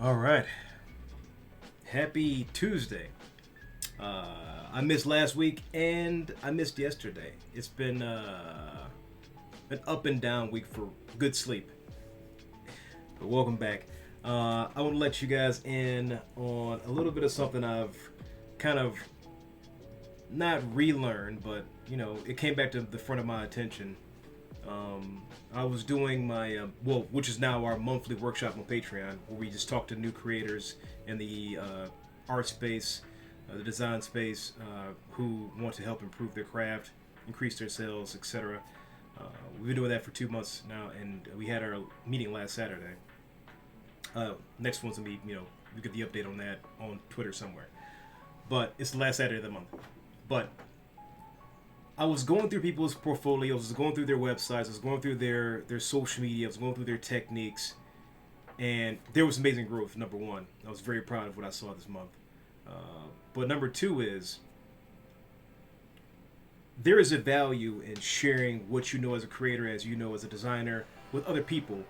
All right. Happy Tuesday. I missed last week and I missed yesterday. It's been an up and down week for good sleep. But welcome back. I want to let you guys in on a little bit of something I've kind of not relearned, but it came back to the front of my attention. I was doing my which is now our monthly workshop on Patreon, where we just talk to new creators in the art space, the design space, who want to help improve their craft, increase their sales, etc. We've been doing that for 2 months now, and we had our meeting last Saturday. Next one's gonna be, we get the update on that on Twitter somewhere. But it's the last Saturday of the month. But I was going through people's portfolios, I was going through their websites, I was going through their social media, I was going through their techniques, and there was amazing growth, number one. I was very proud of what I saw this month. But number two is, there is a value in sharing what you know as a creator, as you know as a designer, with other people,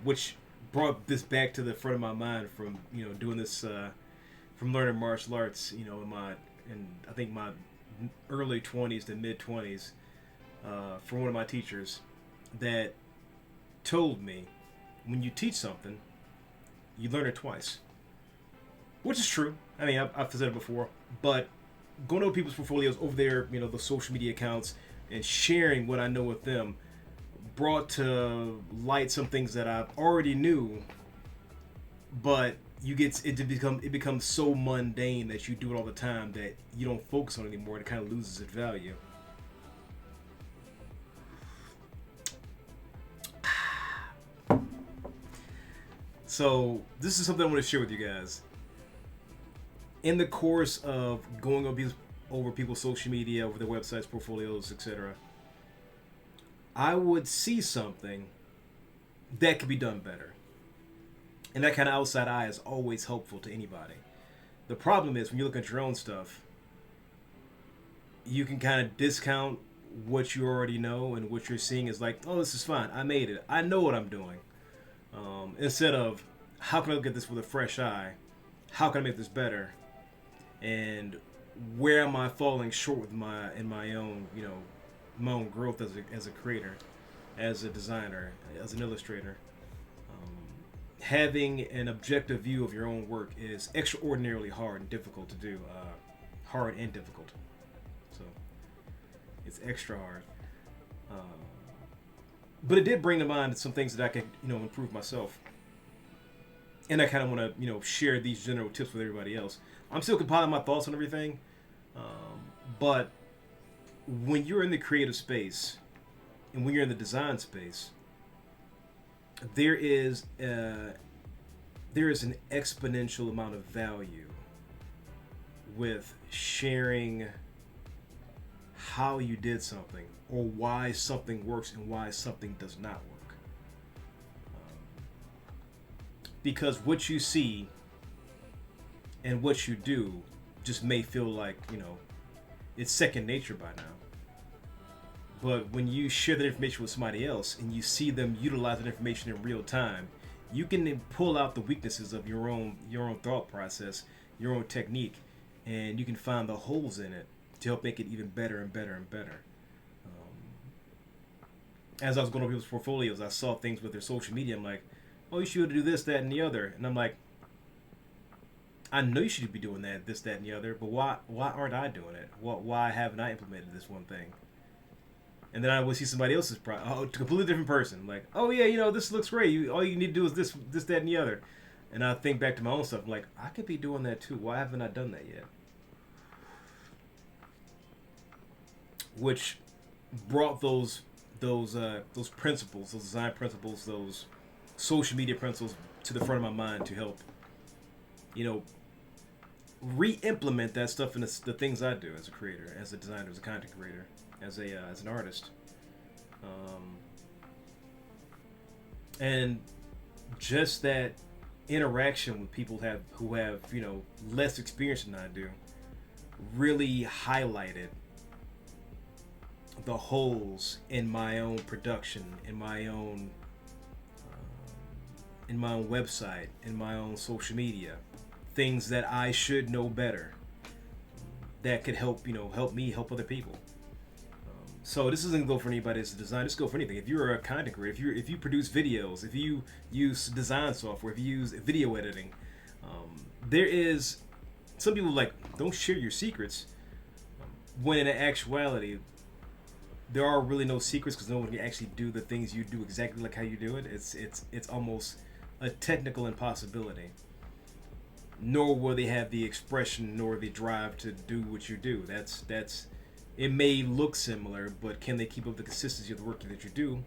which brought this back to the front of my mind from, doing this, from learning martial arts, in I think my early 20s to mid 20s, from one of my teachers that told me, when you teach something, you learn it twice, which is true. I mean, I've said it before, but going over people's portfolios over their, the social media accounts, and sharing what I know with them brought to light some things that I already knew, but it becomes so mundane that you do it all the time that you don't focus on it anymore, and it kind of loses its value. So this is something I want to share with you guys. In the course of going over people's social media, over their websites, portfolios, etc., I would see something that could be done better. And that kind of outside eye is always helpful to anybody. The problem is, when you look at your own stuff, you can kind of discount what you already know, and what you're seeing is like, oh, this is fine. I made it. I know what I'm doing. Instead of, how can I look at this with a fresh eye? How can I make this better? And where am I falling short with my own, my own growth as a creator, as a designer, as an illustrator? Having an objective view of your own work is extraordinarily hard and difficult to do. Hard and difficult. So it's extra hard. But it did bring to mind some things that I could, improve myself. And I kind of want to, share these general tips with everybody else. I'm still compiling my thoughts on everything. But when you're in the creative space, and when you're in the design space, there is an exponential amount of value with sharing how you did something, or why something works and why something does not work. Because what you see and what you do just may feel like, it's second nature by now. But when you share that information with somebody else, and you see them utilize that information in real time, you can then pull out the weaknesses of your own thought process, your own technique, and you can find the holes in it to help make it even better and better and better. As I was going over people's portfolios, I saw things with their social media. I'm like, oh, you should do this, that, and the other. And I'm like, I know you should be doing that, this, that, and the other, but why aren't I doing it? Why haven't I implemented this one thing? And then I would see somebody else's a completely different person. Like, oh yeah, this looks great. All you need to do is this, that, and the other. And I think back to my own stuff. I'm like, I could be doing that too. Why haven't I done that yet? Which brought those principles, those design principles, those social media principles to the front of my mind to help, re-implement that stuff in the things I do as a creator, as a designer, as a content creator, as an artist. And just that interaction with people who have less experience than I do really highlighted the holes in my own production, in my own in my own website, in my own social media, things that I should know better that could help, help me help other people. So this doesn't go for anybody that's a designer. This go for anything. If you're a content creator, if you produce videos, if you use design software, if you use video editing, there is some people like don't share your secrets. When in actuality, there are really no secrets because no one can actually do the things you do exactly like how you do it. It's almost a technical impossibility. Nor will they have the expression nor the drive to do what you do. That's it may look similar, but can they keep up the consistency of the work that you do,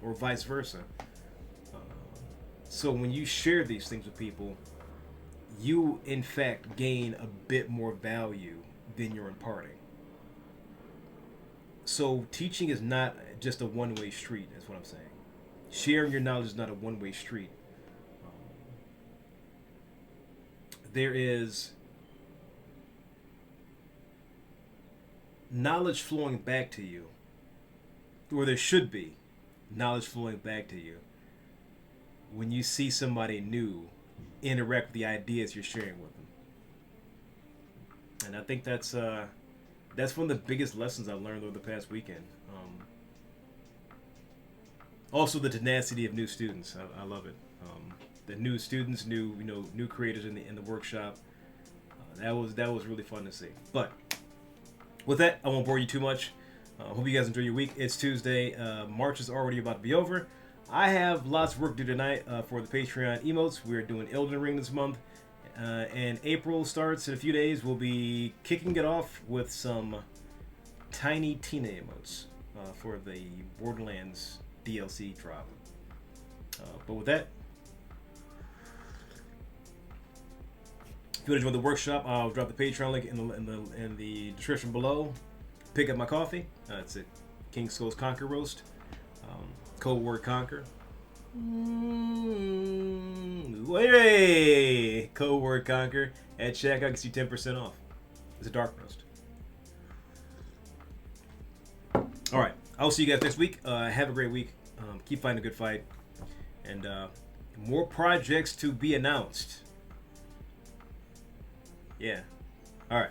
or vice versa? So when you share these things with people, you in fact gain a bit more value than you're imparting. So teaching is not just a one-way street. That's what I'm saying. Sharing your knowledge is not a one-way street. There is knowledge flowing back to you, or there should be knowledge flowing back to you when you see somebody new interact with the ideas you're sharing with them. And I think that's one of the biggest lessons I learned over the past weekend. Also, the tenacity of new students. I love it. The new students, new creators in the workshop. That was really fun to see. But with that, I won't bore you too much. Hope you guys enjoy your week. It's Tuesday. March is already about to be over. I have lots of work to do tonight for the Patreon emotes. We're doing Elden Ring this month. And April starts in a few days. We'll be kicking it off with some Tiny Tina emotes for the Borderlands DLC drop. But with that, if you enjoy the workshop, I'll drop the Patreon link in the description below. Pick up my coffee. It's at King Skull's Conquer Roast. Code word Conquer. Hey! Code word Conquer at checkout gets you 10% off. It's a dark roast. All right, I'll see you guys next week. Have a great week. Keep fighting a good fight, and more projects to be announced. Yeah. All right.